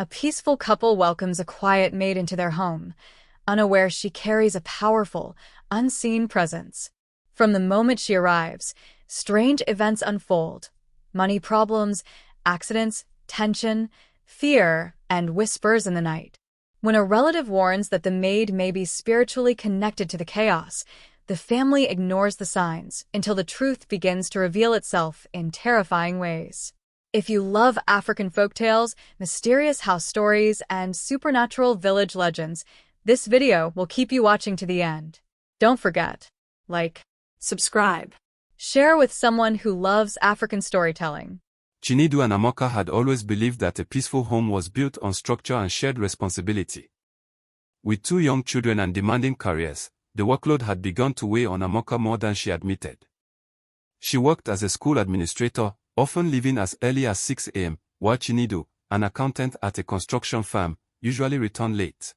A peaceful couple welcomes a quiet maid into their home, unaware she carries a powerful, unseen presence. From the moment she arrives, strange events unfold: money problems, accidents, tension, fear, and whispers in the night. When a relative warns that the maid may be spiritually connected to the chaos, the family ignores the signs until the truth begins to reveal itself in terrifying ways. If you love African folktales, mysterious house stories, and supernatural village legends, this video will keep you watching to the end. Don't forget, like, subscribe, share with someone who loves African storytelling. Chinedu and Amoka had always believed that a peaceful home was built on structure and shared responsibility. With 2 young children and demanding careers, the workload had begun to weigh on Amoka more than she admitted. She worked as a school administrator, often leaving as early as 6 a.m., while Chinedu, an accountant at a construction firm, usually returned late.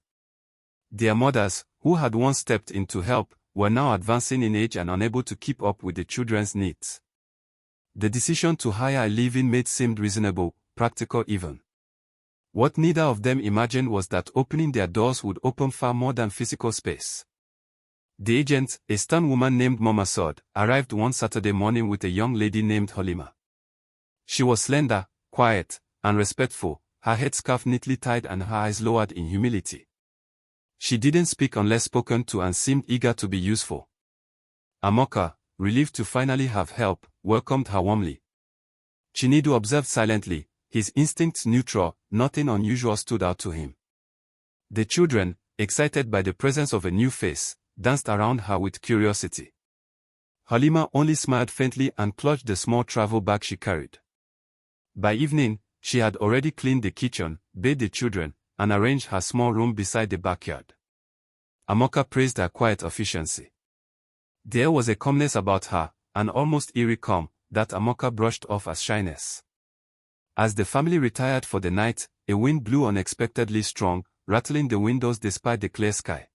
Their mothers, who had once stepped in to help, were now advancing in age and unable to keep up with the children's needs. The decision to hire a live-in maid seemed reasonable, practical even. What neither of them imagined was that opening their doors would open far more than physical space. The agent, a stern woman named Mama Sod, arrived one Saturday morning with a young lady named Halima. She was slender, quiet, and respectful, her headscarf neatly tied and her eyes lowered in humility. She didn't speak unless spoken to and seemed eager to be useful. Amoka, relieved to finally have help, welcomed her warmly. Chinedu observed silently, his instincts neutral, nothing unusual stood out to him. The children, excited by the presence of a new face, danced around her with curiosity. Halima only smiled faintly and clutched the small travel bag she carried. By evening, she had already cleaned the kitchen, bathed the children, and arranged her small room beside the backyard. Amoka praised her quiet efficiency. There was a calmness about her, an almost eerie calm, that Amoka brushed off as shyness. As the family retired for the night, a wind blew unexpectedly strong, rattling the windows despite the clear sky.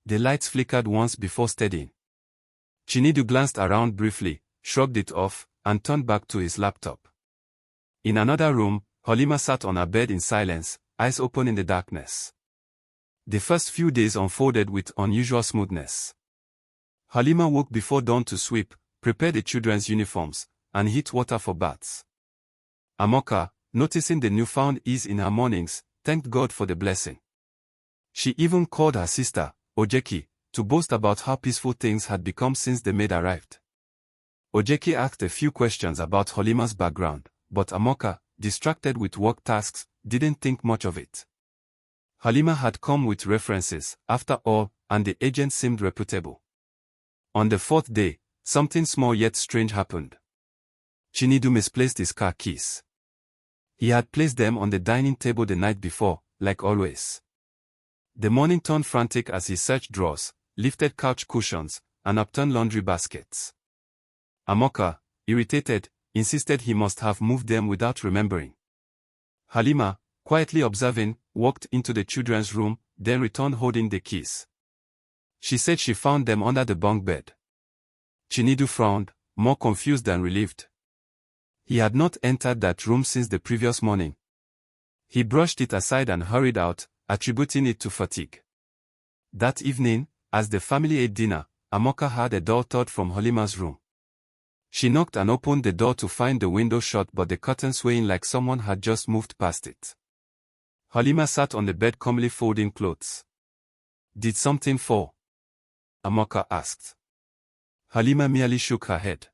The lights flickered once before steadying. Chinedu glanced around briefly, shrugged it off, and turned back to his laptop. In another room, Halima sat on her bed in silence, eyes open in the darkness. The first few days unfolded with unusual smoothness. Halima woke before dawn to sweep, prepare the children's uniforms, and heat water for baths. Amoka, noticing the newfound ease in her mornings, thanked God for the blessing. She even called her sister, Ojeki, to boast about how peaceful things had become since the maid arrived. Ojeki asked a few questions about Halima's background, but Amoka, distracted with work tasks, didn't think much of it. Halima had come with references, after all, and the agent seemed reputable. On the 4th day, something small yet strange happened. Chinedu misplaced his car keys. He had placed them on the dining table the night before, like always. The morning turned frantic as he searched drawers, lifted couch cushions, and upturned laundry baskets. Amoka, irritated, insisted he must have moved them without remembering. Halima, quietly observing, walked into the children's room, then returned holding the keys. She said she found them under the bunk bed. Chinedu frowned, more confused than relieved. He had not entered that room since the previous morning. He brushed it aside and hurried out, attributing it to fatigue. That evening, as the family ate dinner, Amoka heard a dull thud from Halima's room. She knocked and opened the door to find the window shut but the curtain swaying like someone had just moved past it. Halima sat on the bed calmly folding clothes. "Did something fall?" Amoka asked. Halima merely shook her head.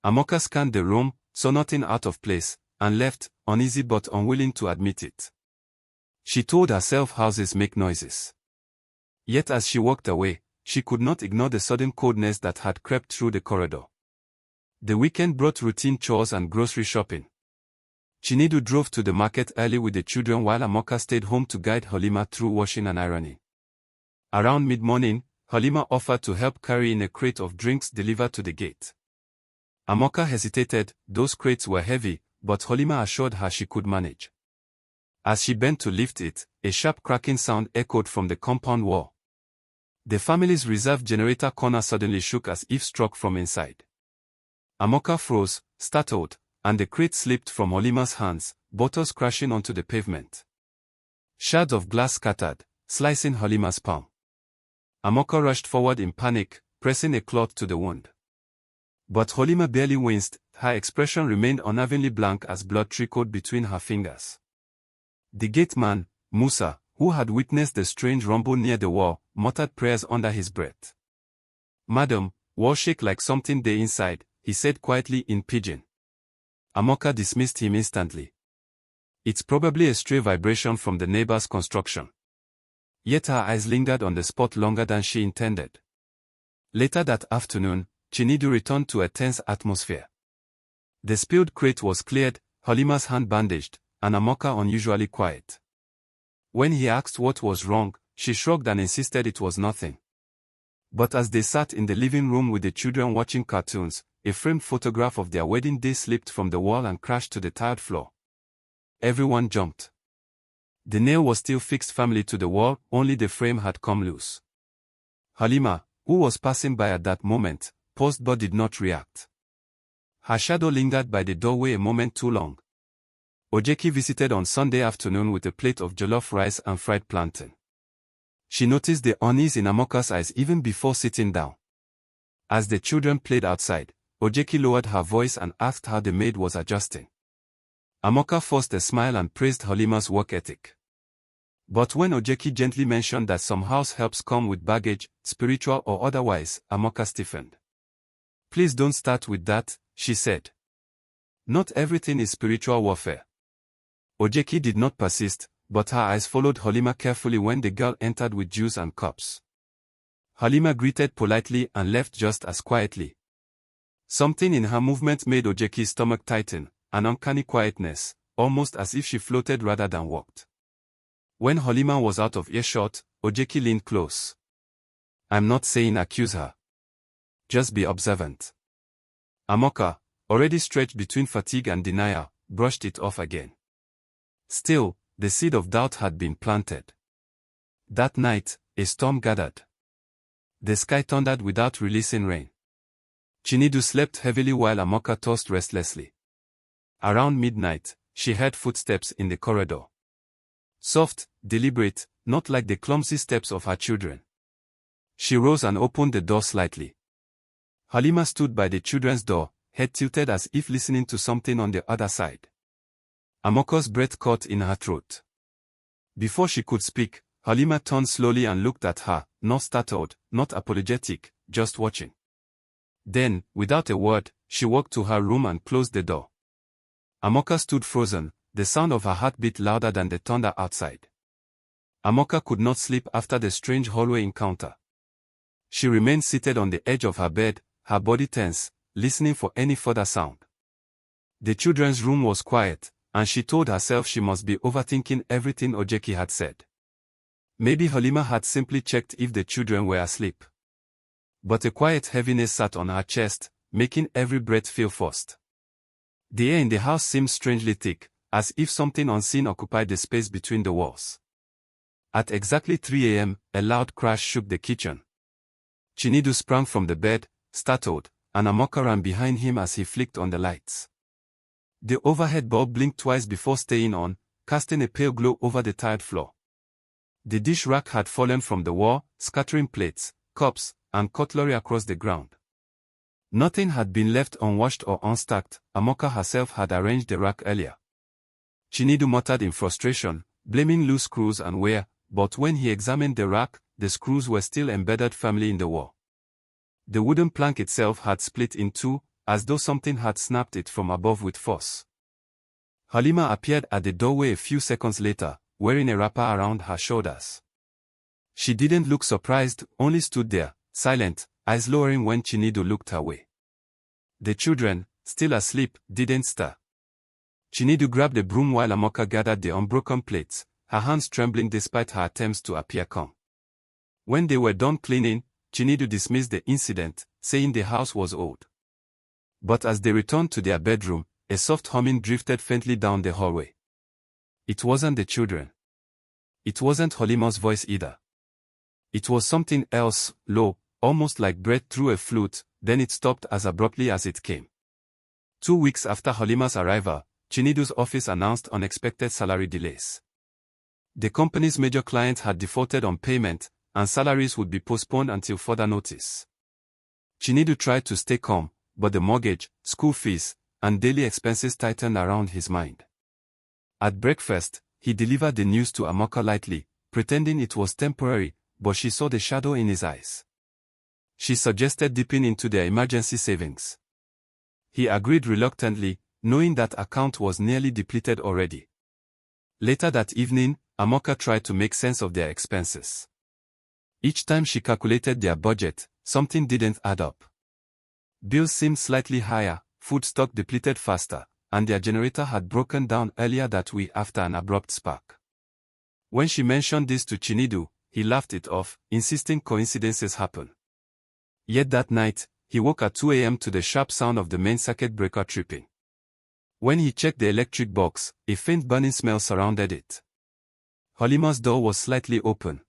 Amoka scanned the room, saw nothing out of place, and left, uneasy but unwilling to admit it. She told herself houses make noises. Yet as she walked away, she could not ignore the sudden coldness that had crept through the corridor. The weekend brought routine chores and grocery shopping. Chinedu drove to the market early with the children while Amoka stayed home to guide Halima through washing and ironing. Around mid-morning, Halima offered to help carry in a crate of drinks delivered to the gate. Amoka hesitated, those crates were heavy, but Halima assured her she could manage. As she bent to lift it, a sharp cracking sound echoed from the compound wall. The family's reserve generator corner suddenly shook as if struck from inside. Amoka froze, startled, and the crate slipped from Halima's hands, bottles crashing onto the pavement. Shards of glass scattered, slicing Halima's palm. Amoka rushed forward in panic, pressing a cloth to the wound. But Halima barely winced, her expression remained unevenly blank as blood trickled between her fingers. The gateman, Musa, who had witnessed the strange rumble near the wall, muttered prayers under his breath. "Madam, wall shake like something there inside," he said quietly in pidgin. Amoka dismissed him instantly. "It's probably a stray vibration from the neighbor's construction." Yet her eyes lingered on the spot longer than she intended. Later that afternoon, Chinedu returned to a tense atmosphere. The spilled crate was cleared, Halima's hand bandaged, and Amoka unusually quiet. When he asked what was wrong, she shrugged and insisted it was nothing. But as they sat in the living room with the children watching cartoons, a framed photograph of their wedding day slipped from the wall and crashed to the tiled floor. Everyone jumped. The nail was still fixed firmly to the wall, only the frame had come loose. Halima, who was passing by at that moment, paused but did not react. Her shadow lingered by the doorway a moment too long. Ojeki visited on Sunday afternoon with a plate of jollof rice and fried plantain. She noticed the unease in Amoka's eyes even before sitting down. As the children played outside, Ojeki lowered her voice and asked how the maid was adjusting. Amoka forced a smile and praised Halima's work ethic. But when Ojeki gently mentioned that some house helps come with baggage, spiritual or otherwise, Amoka stiffened. "Please don't start with that," she said. "Not everything is spiritual warfare." Ojeki did not persist, but her eyes followed Halima carefully when the girl entered with juice and cups. Halima greeted politely and left just as quietly. Something in her movement made Ojeki's stomach tighten, an uncanny quietness, almost as if she floated rather than walked. When Halima was out of earshot, Ojeki leaned close. "I'm not saying accuse her. Just be observant." Amoka, already stretched between fatigue and denial, brushed it off again. Still, the seed of doubt had been planted. That night, a storm gathered. The sky thundered without releasing rain. Chinedu slept heavily while Amoka tossed restlessly. Around midnight, she heard footsteps in the corridor. Soft, deliberate, not like the clumsy steps of her children. She rose and opened the door slightly. Halima stood by the children's door, head tilted as if listening to something on the other side. Amoka's breath caught in her throat. Before she could speak, Halima turned slowly and looked at her, not startled, not apologetic, just watching. Then, without a word, she walked to her room and closed the door. Amoka stood frozen, the sound of her heartbeat louder than the thunder outside. Amoka could not sleep after the strange hallway encounter. She remained seated on the edge of her bed, her body tense, listening for any further sound. The children's room was quiet, and she told herself she must be overthinking everything Ojeki had said. Maybe Halima had simply checked if the children were asleep. But a quiet heaviness sat on her chest, making every breath feel forced. The air in the house seemed strangely thick, as if something unseen occupied the space between the walls. At exactly 3 a.m., a loud crash shook the kitchen. Chinedu sprang from the bed, startled, and Amoka ran behind him as he flicked on the lights. The overhead bulb blinked twice before staying on, casting a pale glow over the tiled floor. The dish rack had fallen from the wall, scattering plates, cups, and cutlery across the ground. Nothing had been left unwashed or unstacked. Amoka herself had arranged the rack earlier. Chinedu muttered in frustration, blaming loose screws and wear, but when he examined the rack, the screws were still embedded firmly in the wall. The wooden plank itself had split in two, as though something had snapped it from above with force. Halima appeared at the doorway a few seconds later, wearing a wrapper around her shoulders. She didn't look surprised, only stood there, silent, eyes lowering when Chinedu looked her way. The children, still asleep, didn't stir. Chinedu grabbed a broom while Amoka gathered the unbroken plates, her hands trembling despite her attempts to appear calm. When they were done cleaning, Chinedu dismissed the incident, saying the house was old. But as they returned to their bedroom, a soft humming drifted faintly down the hallway. It wasn't the children. It wasn't Halima's voice either. It was something else, low, almost like breath through a flute, then it stopped as abruptly as it came. 2 weeks after Halima's arrival, Chinedu's office announced unexpected salary delays. The company's major client had defaulted on payment, and salaries would be postponed until further notice. Chinedu tried to stay calm, but the mortgage, school fees, and daily expenses tightened around his mind. At breakfast, he delivered the news to Amoka lightly, pretending it was temporary, but she saw the shadow in his eyes. She suggested dipping into their emergency savings. He agreed reluctantly, knowing that account was nearly depleted already. Later that evening, Amoka tried to make sense of their expenses. Each time she calculated their budget, something didn't add up. Bills seemed slightly higher, food stock depleted faster, and their generator had broken down earlier that week after an abrupt spark. When she mentioned this to Chinedu, he laughed it off, insisting coincidences happen. Yet that night, he woke at 2 a.m. to the sharp sound of the main circuit breaker tripping. When he checked the electric box, a faint burning smell surrounded it. Halima's door was slightly open.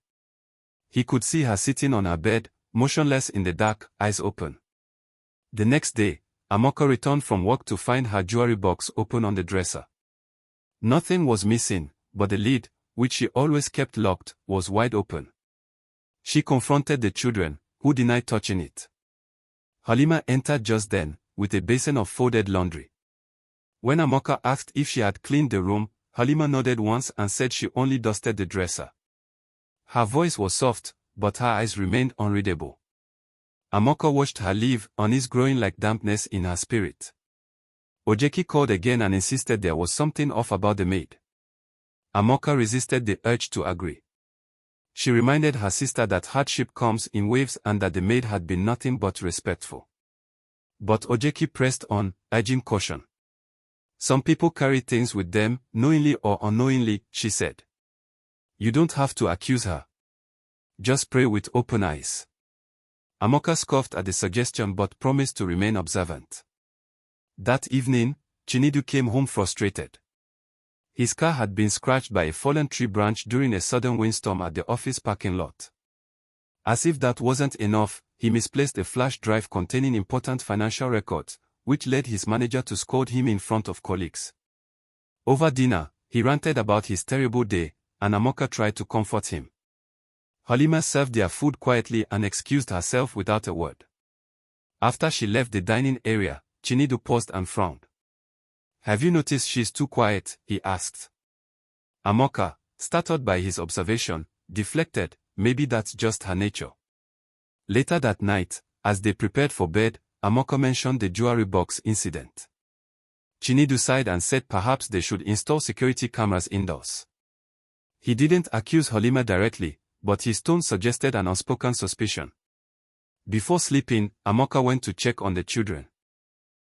He could see her sitting on her bed, motionless in the dark, eyes open. The next day, Amoka returned from work to find her jewelry box open on the dresser. Nothing was missing, but the lid, which she always kept locked, was wide open. She confronted the children, who denied touching it. Halima entered just then, with a basin of folded laundry. When Amoka asked if she had cleaned the room, Halima nodded once and said she only dusted the dresser. Her voice was soft, but her eyes remained unreadable. Amoka watched her leave, unease growing like dampness in her spirit. Ojeki called again and insisted there was something off about the maid. Amoka resisted the urge to agree. She reminded her sister that hardship comes in waves and that the maid had been nothing but respectful. But Ojeki pressed on, urging caution. Some people carry things with them, knowingly or unknowingly, she said. You don't have to accuse her. Just pray with open eyes. Amoka scoffed at the suggestion but promised to remain observant. That evening, Chinedu came home frustrated. His car had been scratched by a fallen tree branch during a sudden windstorm at the office parking lot. As if that wasn't enough, he misplaced a flash drive containing important financial records, which led his manager to scold him in front of colleagues. Over dinner, he ranted about his terrible day, and Amoka tried to comfort him. Halima served their food quietly and excused herself without a word. After she left the dining area, Chinedu paused and frowned. Have you noticed she's too quiet? He asked. Amoka, startled by his observation, deflected, maybe that's just her nature. Later that night, as they prepared for bed, Amoka mentioned the jewelry box incident. Chinedu sighed and said perhaps they should install security cameras indoors. He didn't accuse Halima directly, but his tone suggested an unspoken suspicion. Before sleeping, Amoka went to check on the children.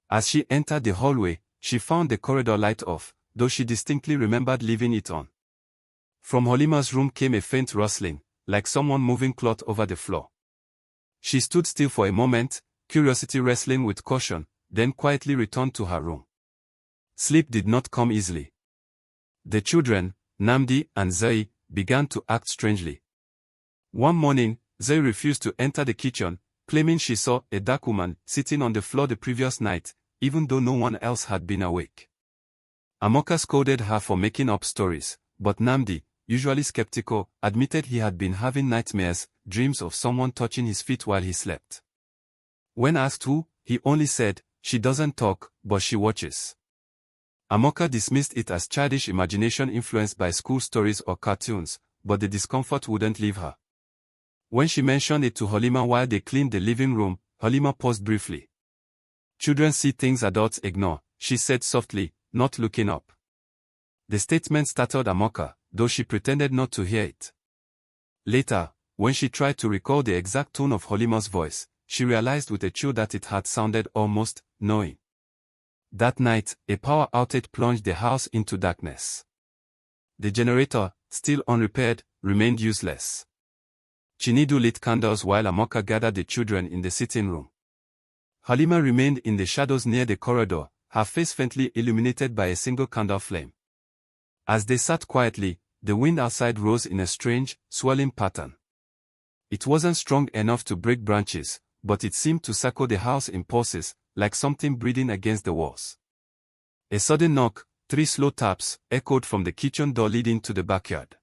As she entered the hallway, she found the corridor light off, though she distinctly remembered leaving it on. From Halima's room came a faint rustling, like someone moving cloth over the floor. She stood still for a moment, curiosity wrestling with caution, then quietly returned to her room. Sleep did not come easily. The children, Namdi and Zai, began to act strangely. One morning, Zai refused to enter the kitchen, claiming she saw a dark woman sitting on the floor the previous night, even though no one else had been awake. Amoka scolded her for making up stories, but Namdi, usually skeptical, admitted he had been having nightmares, dreams of someone touching his feet while he slept. When asked who, he only said, she doesn't talk, but she watches. Amoka dismissed it as childish imagination influenced by school stories or cartoons, but the discomfort wouldn't leave her. When she mentioned it to Halima while they cleaned the living room, Halima paused briefly. Children see things adults ignore, she said softly, not looking up. The statement startled Amoka, though she pretended not to hear it. Later, when she tried to recall the exact tone of Halima's voice, she realized with a chill that it had sounded almost knowing. That night, a power outage plunged the house into darkness. The generator, still unrepaired, remained useless. Chinedu lit candles while Amoka gathered the children in the sitting room. Halima remained in the shadows near the corridor, her face faintly illuminated by a single candle flame. As they sat quietly, the wind outside rose in a strange, swirling pattern. It wasn't strong enough to break branches, but it seemed to circle the house in pulses, like something breathing against the walls. A sudden knock, 3 slow taps echoed from the kitchen door leading to the backyard.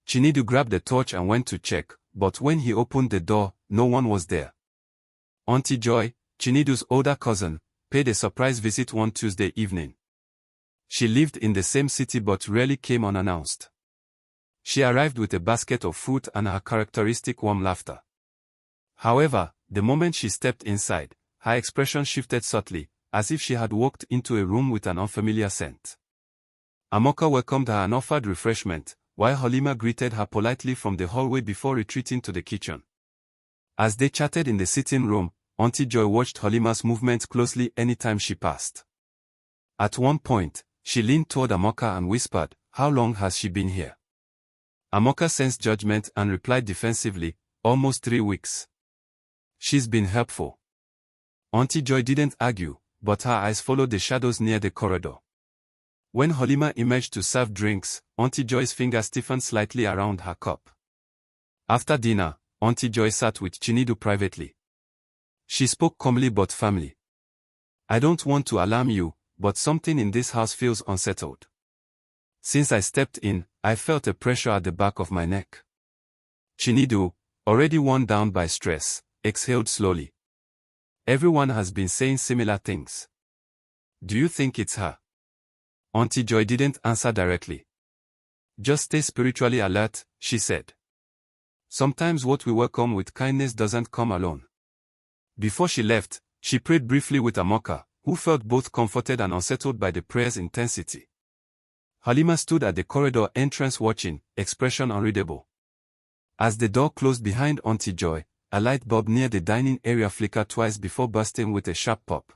Chinedu grabbed the torch and went to check, but when he opened the door, no one was there. Auntie Joy, Chinedu's older cousin, paid a surprise visit one Tuesday evening. She lived in the same city but rarely came unannounced. She arrived with a basket of food and her characteristic warm laughter. However, the moment she stepped inside, her expression shifted subtly, as if she had walked into a room with an unfamiliar scent. Amoka welcomed her and offered refreshment, while Halima greeted her politely from the hallway before retreating to the kitchen. As they chatted in the sitting room, Auntie Joy watched Halima's movements closely anytime she passed. At one point, she leaned toward Amoka and whispered, "How long has she been here?" Amoka sensed judgment and replied defensively, "Almost 3 weeks. She's been helpful." Auntie Joy didn't argue, but her eyes followed the shadows near the corridor. When Halima emerged to serve drinks, Auntie Joy's finger stiffened slightly around her cup. After dinner, Auntie Joy sat with Chinedu privately. She spoke calmly but firmly. "I don't want to alarm you, but something in this house feels unsettled. Since I stepped in, I felt a pressure at the back of my neck." Chinedu, already worn down by stress, exhaled slowly. "Everyone has been saying similar things. Do you think it's her?" Auntie Joy didn't answer directly. "Just stay spiritually alert," she said. "Sometimes what we welcome with kindness doesn't come alone." Before she left, she prayed briefly with Amoka, who felt both comforted and unsettled by the prayer's intensity. Halima stood at the corridor entrance watching, expression unreadable. As the door closed behind Auntie Joy, a light bulb near the dining area flickered twice before bursting with a sharp pop.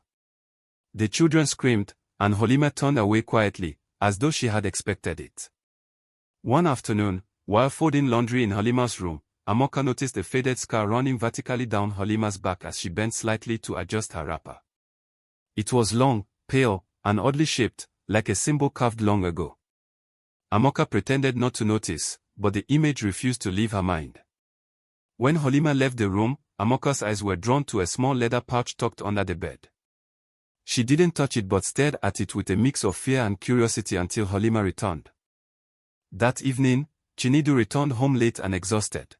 The children screamed, and Halima turned away quietly, as though she had expected it. One afternoon, while folding laundry in Halima's room, Amoka noticed a faded scar running vertically down Halima's back as she bent slightly to adjust her wrapper. It was long, pale, and oddly shaped, like a symbol carved long ago. Amoka pretended not to notice, but the image refused to leave her mind. When Halima left the room, Amoka's eyes were drawn to a small leather pouch tucked under the bed. She didn't touch it but stared at it with a mix of fear and curiosity until Halima returned. That evening, Chinedu returned home late and exhausted.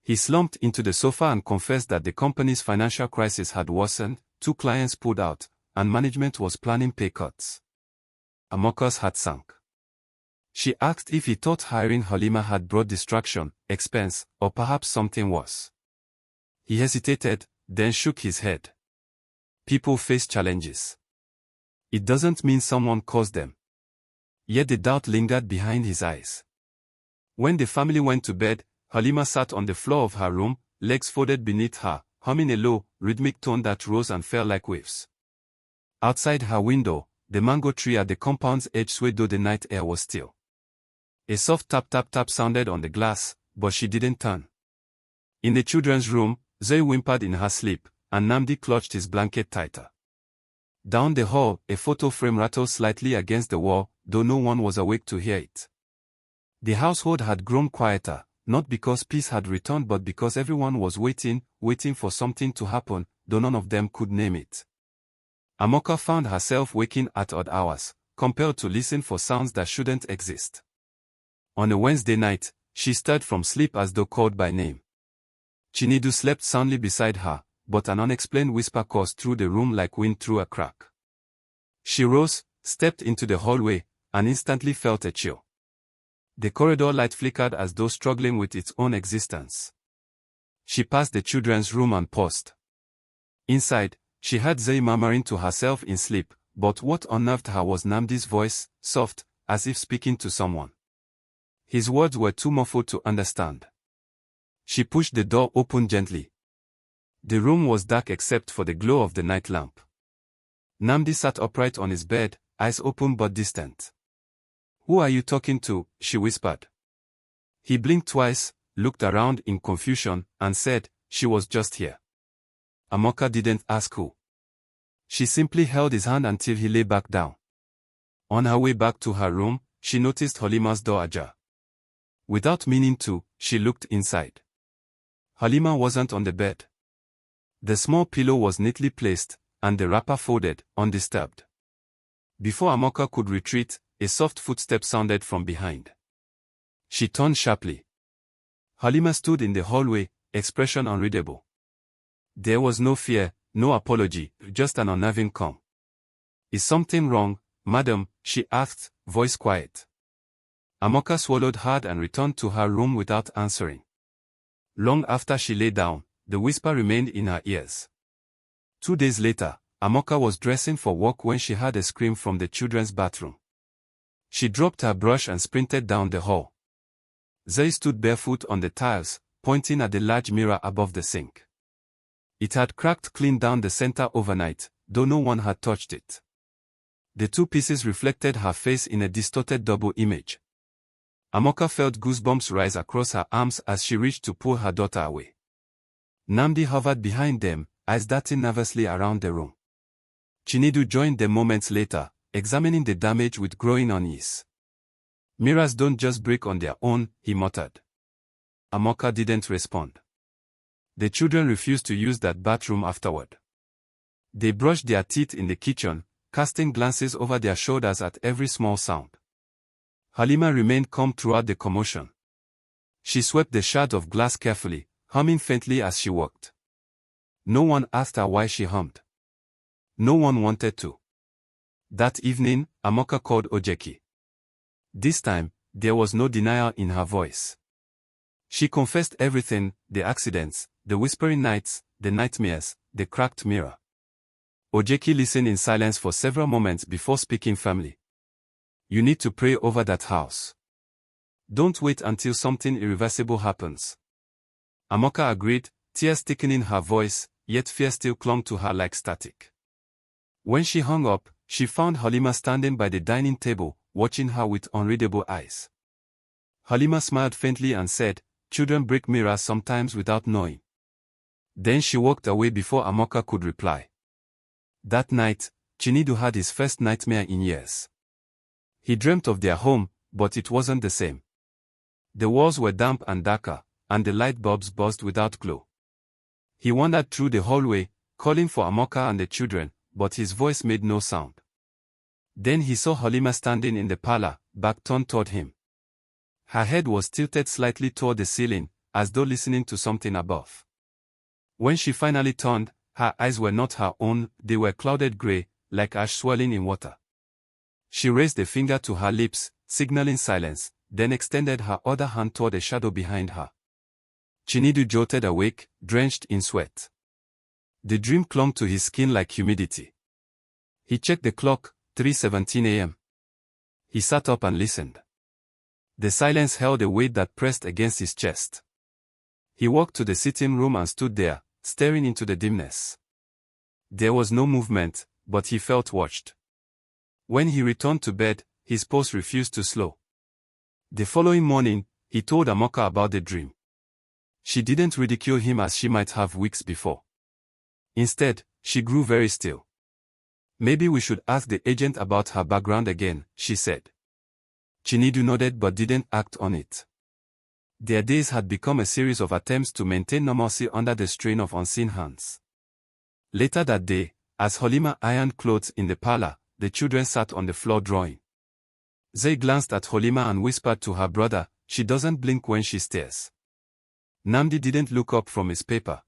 He slumped into the sofa and confessed that the company's financial crisis had worsened, 2 clients pulled out, and management was planning pay cuts. Amoka's heart sank. She asked if he thought hiring Halima had brought distraction, expense, or perhaps something worse. He hesitated, then shook his head. People face challenges. It doesn't mean someone caused them. Yet the doubt lingered behind his eyes. When the family went to bed, Halima sat on the floor of her room, legs folded beneath her, humming a low, rhythmic tone that rose and fell like waves. Outside her window, the mango tree at the compound's edge swayed though the night air was still. A soft tap-tap-tap sounded on the glass, but she didn't turn. In the children's room, Zoe whimpered in her sleep, and Namdi clutched his blanket tighter. Down the hall, a photo frame rattled slightly against the wall, though no one was awake to hear it. The household had grown quieter, not because peace had returned but because everyone was waiting for something to happen, though none of them could name it. Amoka found herself waking at odd hours, compelled to listen for sounds that shouldn't exist. On a Wednesday night, she stirred from sleep as though called by name. Chinedu slept soundly beside her, but an unexplained whisper coursed through the room like wind through a crack. She rose, stepped into the hallway, and instantly felt a chill. The corridor light flickered as though struggling with its own existence. She passed the children's room and paused. Inside, she heard Zoe murmuring to herself in sleep, but what unnerved her was Namdi's voice, soft, as if speaking to someone. His words were too muffled to understand. She pushed the door open gently. The room was dark except for the glow of the night lamp. Namdi sat upright on his bed, eyes open but distant. "Who are you talking to?" she whispered. He blinked twice, looked around in confusion, and said, "She was just here." Amoka didn't ask who. She simply held his hand until he lay back down. On her way back to her room, she noticed Halima's door ajar. Without meaning to, she looked inside. Halima wasn't on the bed. The small pillow was neatly placed, and the wrapper folded, undisturbed. Before Amoka could retreat, a soft footstep sounded from behind. She turned sharply. Halima stood in the hallway, expression unreadable. There was no fear, no apology, just an unnerving calm. "Is something wrong, madam?" she asked, voice quiet. Amoka swallowed hard and returned to her room without answering. Long after she lay down, the whisper remained in her ears. 2 days later, Amoka was dressing for work when she heard a scream from the children's bathroom. She dropped her brush and sprinted down the hall. Zay stood barefoot on the tiles, pointing at the large mirror above the sink. It had cracked clean down the center overnight, though no one had touched it. The 2 pieces reflected her face in a distorted double image. Amoka felt goosebumps rise across her arms as she reached to pull her daughter away. Namdi hovered behind them, eyes darting nervously around the room. Chinedu joined them moments later, examining the damage with growing unease. "Mirrors don't just break on their own," he muttered. Amoka didn't respond. The children refused to use that bathroom afterward. They brushed their teeth in the kitchen, casting glances over their shoulders at every small sound. Halima remained calm throughout the commotion. She swept the shards of glass carefully, humming faintly as she walked. No one asked her why she hummed. No one wanted to. That evening, Amoka called Ojeki. This time, there was no denial in her voice. She confessed everything: the accidents, the whispering nights, the nightmares, the cracked mirror. Ojeki listened in silence for several moments before speaking firmly. "You need to pray over that house. Don't wait until something irreversible happens." Amoka agreed, tears thickening her voice, yet fear still clung to her like static. When she hung up, she found Halima standing by the dining table, watching her with unreadable eyes. Halima smiled faintly and said, "Children break mirrors sometimes without knowing." Then she walked away before Amoka could reply. That night, Chinedu had his first nightmare in years. He dreamt of their home, but it wasn't the same. The walls were damp and darker, and the light bulbs buzzed without glow. He wandered through the hallway, calling for Amoka and the children, but his voice made no sound. Then he saw Halima standing in the parlor, back turned toward him. Her head was tilted slightly toward the ceiling, as though listening to something above. When she finally turned, her eyes were not her own, they were clouded gray, like ash swirling in water. She raised a finger to her lips, signaling silence, then extended her other hand toward a shadow behind her. Chinedu jolted awake, drenched in sweat. The dream clung to his skin like humidity. He checked the clock, 3:17 a.m. He sat up and listened. The silence held a weight that pressed against his chest. He walked to the sitting room and stood there, staring into the dimness. There was no movement, but he felt watched. When he returned to bed, his pulse refused to slow. The following morning, he told Amoka about the dream. She didn't ridicule him as she might have weeks before. Instead, she grew very still. "Maybe we should ask the agent about her background again," she said. Chinedu nodded but didn't act on it. Their days had become a series of attempts to maintain normalcy under the strain of unseen hands. Later that day, as Halima ironed clothes in the parlor, the children sat on the floor drawing. Zay glanced at Halima and whispered to her brother, "She doesn't blink when she stares." Namdi didn't look up from his paper.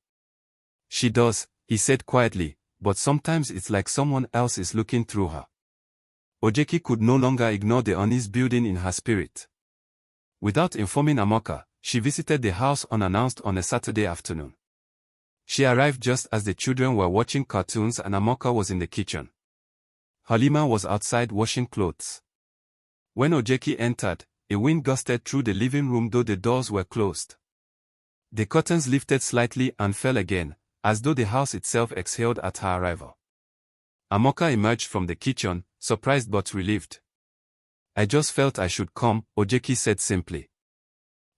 "She does," he said quietly, "but sometimes it's like someone else is looking through her." Ojeki could no longer ignore the unease building in her spirit. Without informing Amoka, she visited the house unannounced on a Saturday afternoon. She arrived just as the children were watching cartoons and Amoka was in the kitchen. Halima was outside washing clothes. When Ojeki entered, a wind gusted through the living room though the doors were closed. The curtains lifted slightly and fell again, as though the house itself exhaled at her arrival. Amoka emerged from the kitchen, surprised but relieved. "I just felt I should come," Ojeki said simply.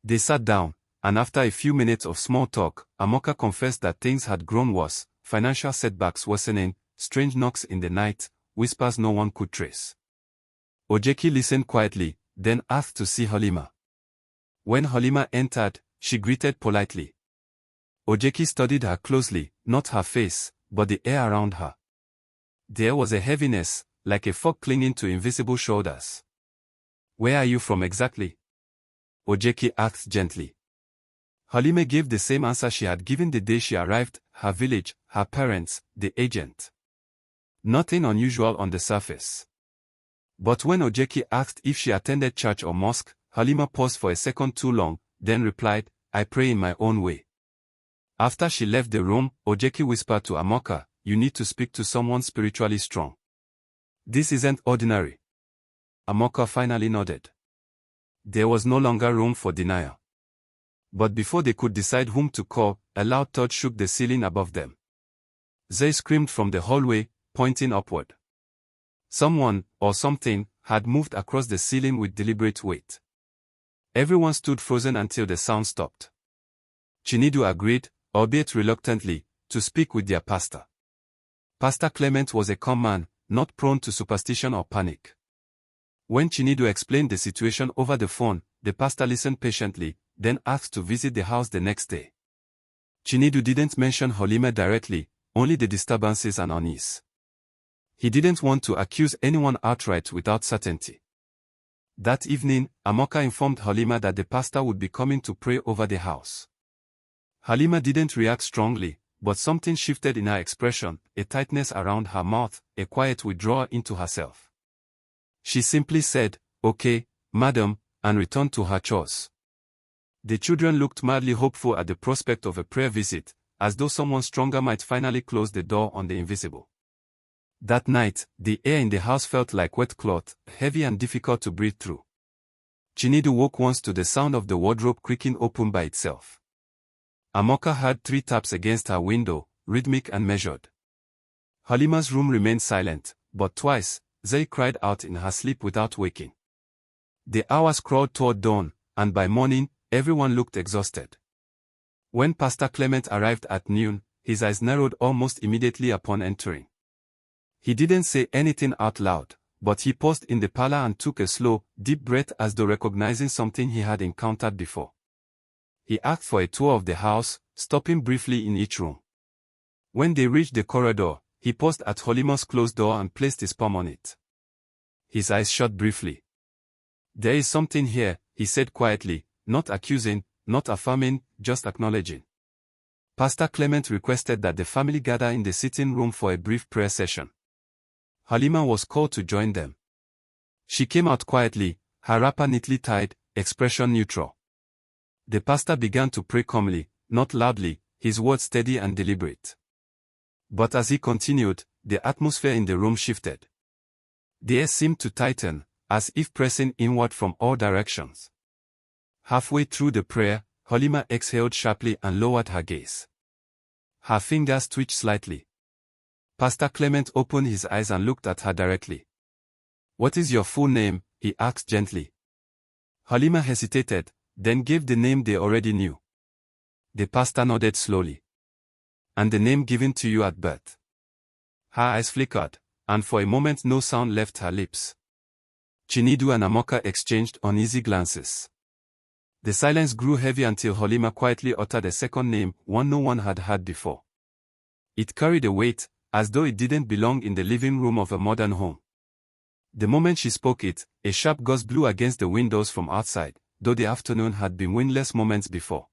They sat down, and after a few minutes of small talk, Amoka confessed that things had grown worse, financial setbacks worsening, strange knocks in the night, whispers no one could trace. Ojeki listened quietly, then asked to see Halima. When Halima entered, she greeted politely. Ojeki studied her closely, not her face, but the air around her. There was a heaviness, like a fog clinging to invisible shoulders. "Where are you from exactly?" Ojeki asked gently. Halima gave the same answer she had given the day she arrived: her village, her parents, the agent. Nothing unusual on the surface. But when Ojeki asked if she attended church or mosque, Halima paused for a second too long, then replied, "I pray in my own way." After she left the room, Ojeki whispered to Amoka, "You need to speak to someone spiritually strong. This isn't ordinary." Amoka finally nodded. There was no longer room for denial. But before they could decide whom to call, a loud thud shook the ceiling above them. Zay screamed from the hallway, pointing upward. Someone, or something, had moved across the ceiling with deliberate weight. Everyone stood frozen until the sound stopped. Chinedu agreed, albeit reluctantly, to speak with their pastor. Pastor Clement was a calm man, not prone to superstition or panic. When Chinedu explained the situation over the phone, the pastor listened patiently, then asked to visit the house the next day. Chinedu didn't mention Halima directly, only the disturbances and unease. He didn't want to accuse anyone outright without certainty. That evening, Amoka informed Halima that the pastor would be coming to pray over the house. Halima didn't react strongly, but something shifted in her expression, a tightness around her mouth, a quiet withdrawal into herself. She simply said, "Okay, madam," and returned to her chores. The children looked mildly hopeful at the prospect of a prayer visit, as though someone stronger might finally close the door on the invisible. That night, the air in the house felt like wet cloth, heavy and difficult to breathe through. Chinedu woke once to the sound of the wardrobe creaking open by itself. Amoka heard 3 taps against her window, rhythmic and measured. Halima's room remained silent, but twice, Zay cried out in her sleep without waking. The hours crawled toward dawn, and by morning, everyone looked exhausted. When Pastor Clement arrived at noon, his eyes narrowed almost immediately upon entering. He didn't say anything out loud, but he paused in the parlor and took a slow, deep breath as though recognizing something he had encountered before. He asked for a tour of the house, stopping briefly in each room. When they reached the corridor, he paused at Halima's closed door and placed his palm on it. His eyes shut briefly. "There is something here," he said quietly, not accusing, not affirming, just acknowledging. Pastor Clement requested that the family gather in the sitting room for a brief prayer session. Halima was called to join them. She came out quietly, her wrapper neatly tied, expression neutral. The pastor began to pray calmly, not loudly, his words steady and deliberate. But as he continued, the atmosphere in the room shifted. The air seemed to tighten, as if pressing inward from all directions. Halfway through the prayer, Halima exhaled sharply and lowered her gaze. Her fingers twitched slightly. Pastor Clement opened his eyes and looked at her directly. "What is your full name?" he asked gently. Halima hesitated, then gave the name they already knew. The pastor nodded slowly. "And the name given to you at birth?" Her eyes flickered, and for a moment no sound left her lips. Chinedu and Amoka exchanged uneasy glances. The silence grew heavy until Halima quietly uttered a second name, one no one had heard before. It carried a weight, as though it didn't belong in the living room of a modern home. The moment she spoke it, a sharp gust blew against the windows from outside, though the afternoon had been windless moments before.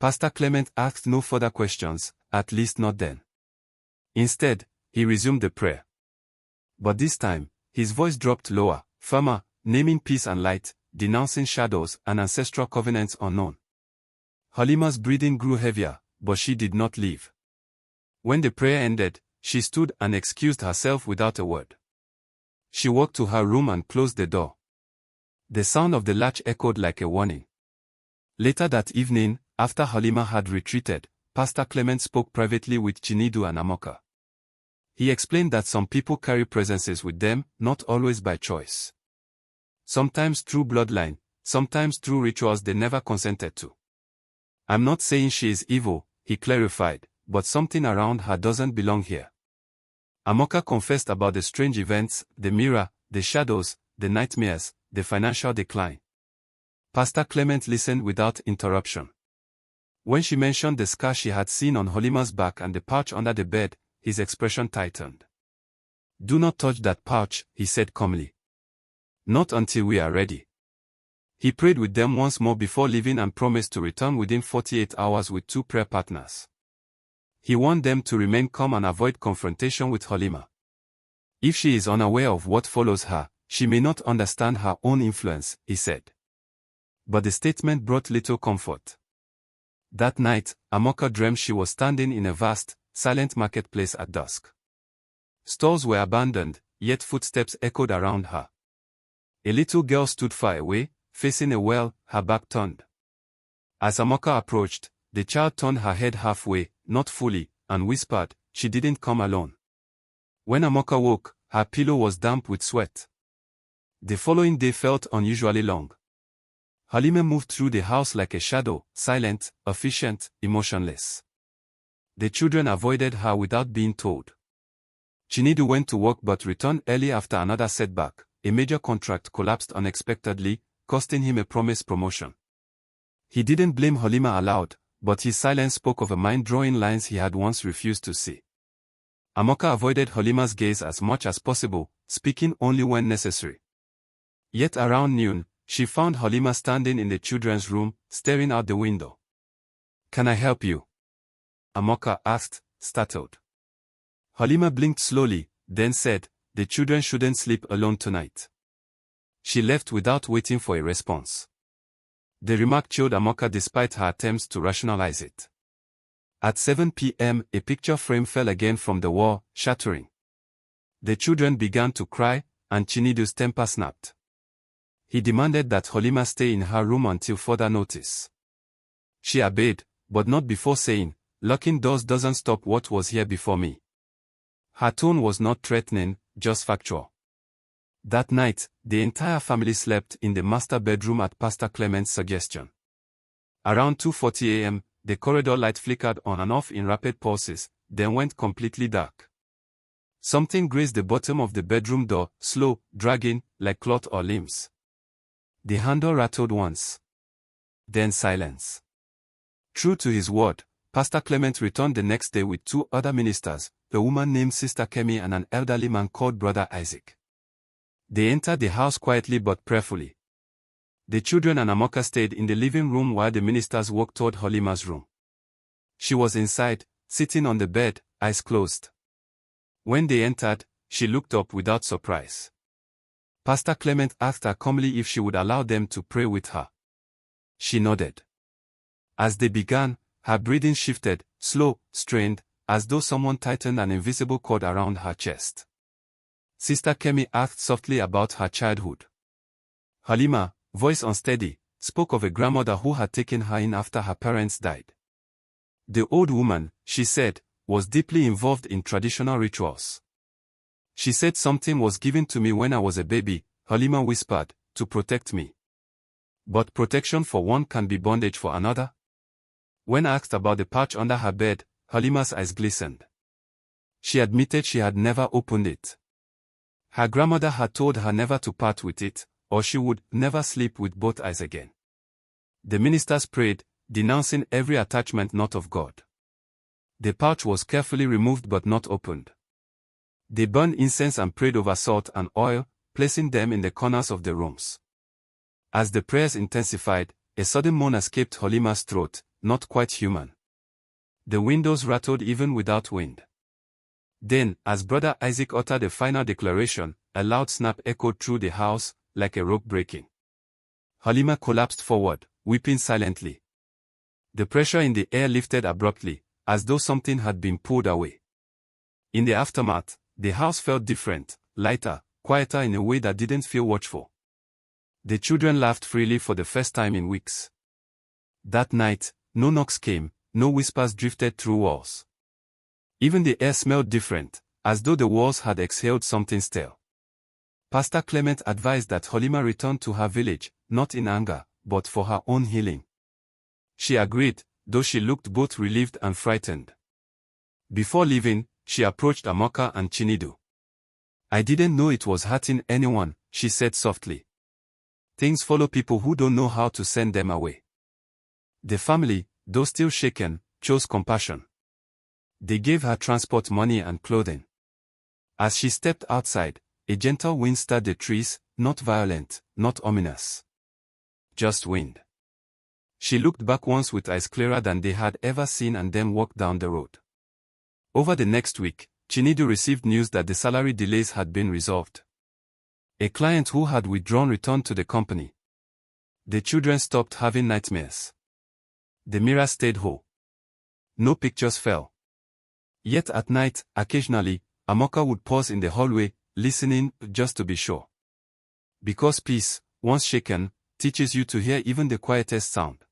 Pastor Clement asked no further questions, at least not then. Instead, he resumed the prayer. But this time, his voice dropped lower, firmer, naming peace and light, denouncing shadows and ancestral covenants unknown. Halima's breathing grew heavier, but she did not leave. When the prayer ended, she stood and excused herself without a word. She walked to her room and closed the door. The sound of the latch echoed like a warning. Later that evening, after Halima had retreated, Pastor Clement spoke privately with Chinedu and Amoka. He explained that some people carry presences with them, not always by choice. Sometimes through bloodline, sometimes through rituals they never consented to. "I'm not saying she is evil," he clarified, "but something around her doesn't belong here." Amoka confessed about the strange events, the mirror, the shadows, the nightmares, the financial decline. Pastor Clement listened without interruption. When she mentioned the scar she had seen on Halima's back and the pouch under the bed, his expression tightened. Do not touch that pouch, he said calmly. Not until we are ready. He prayed with them once more before leaving and promised to return within 48 hours with 2 prayer partners. He warned them to remain calm and avoid confrontation with Halima. If she is unaware of what follows her, she may not understand her own influence, he said. But the statement brought little comfort. That night, Amoka dreamed she was standing in a vast, silent marketplace at dusk. Stores were abandoned, yet footsteps echoed around her. A little girl stood far away, facing a well, her back turned. As Amoka approached, the child turned her head halfway, not fully, and whispered, "She didn't come alone." When Amoka woke, her pillow was damp with sweat. The following day felt unusually long. Halima moved through the house like a shadow, silent, efficient, emotionless. The children avoided her without being told. Chinedu went to work but returned early after another setback. A major contract collapsed unexpectedly, costing him a promised promotion. He didn't blame Halima aloud, but his silence spoke of a mind drawing lines he had once refused to see. Amoka avoided Halima's gaze as much as possible, speaking only when necessary. Yet around noon, she found Halima standing in the children's room, staring out the window. "Can I help you?" Amoka asked, startled. Halima blinked slowly, then said, "The children shouldn't sleep alone tonight." She left without waiting for a response. The remark chilled Amoka despite her attempts to rationalize it. At 7 p.m., a picture frame fell again from the wall, shattering. The children began to cry, and Chinedu's temper snapped. He demanded that Halima stay in her room until further notice. She obeyed, but not before saying, "Locking doors doesn't stop what was here before me." Her tone was not threatening, just factual. That night, the entire family slept in the master bedroom at Pastor Clement's suggestion. Around 2:40 a.m., the corridor light flickered on and off in rapid pulses, then went completely dark. Something grazed the bottom of the bedroom door, slow, dragging, like cloth or limbs. The handle rattled once. Then silence. True to his word, Pastor Clement returned the next day with 2 other ministers, a woman named Sister Kemi and an elderly man called Brother Isaac. They entered the house quietly but prayerfully. The children and Amoka stayed in the living room while the ministers walked toward Halima's room. She was inside, sitting on the bed, eyes closed. When they entered, she looked up without surprise. Pastor Clement asked her calmly if she would allow them to pray with her. She nodded. As they began, her breathing shifted, slow, strained, as though someone tightened an invisible cord around her chest. Sister Kemi asked softly about her childhood. Halima, voice unsteady, spoke of a grandmother who had taken her in after her parents died. The old woman, she said, was deeply involved in traditional rituals. She said something was given to me when I was a baby, Halima whispered, to protect me. But protection for one can be bondage for another? When asked about the pouch under her bed, Halima's eyes glistened. She admitted she had never opened it. Her grandmother had told her never to part with it, or she would never sleep with both eyes again. The ministers prayed, denouncing every attachment not of God. The pouch was carefully removed but not opened. They burned incense and prayed over salt and oil, placing them in the corners of the rooms. As the prayers intensified, a sudden moan escaped Halima's throat, not quite human. The windows rattled even without wind. Then, as Brother Isaac uttered a final declaration, a loud snap echoed through the house, like a rope breaking. Halima collapsed forward, weeping silently. The pressure in the air lifted abruptly, as though something had been pulled away. In the aftermath, the house felt different, lighter, quieter in a way that didn't feel watchful. The children laughed freely for the first time in weeks. That night, no knocks came, no whispers drifted through walls. Even the air smelled different, as though the walls had exhaled something stale. Pastor Clement advised that Halima return to her village, not in anger, but for her own healing. She agreed, though she looked both relieved and frightened. Before leaving, she approached Amoka and Chinedu. "I didn't know it was hurting anyone," she said softly. "Things follow people who don't know how to send them away." The family, though still shaken, chose compassion. They gave her transport money and clothing. As she stepped outside, a gentle wind stirred the trees, not violent, not ominous. Just wind. She looked back once with eyes clearer than they had ever seen and then walked down the road. Over the next week, Chinedu received news that the salary delays had been resolved. A client who had withdrawn returned to the company. The children stopped having nightmares. The mirror stayed whole. No pictures fell. Yet at night, occasionally, Amoka would pause in the hallway, listening, just to be sure. Because peace, once shaken, teaches you to hear even the quietest sound.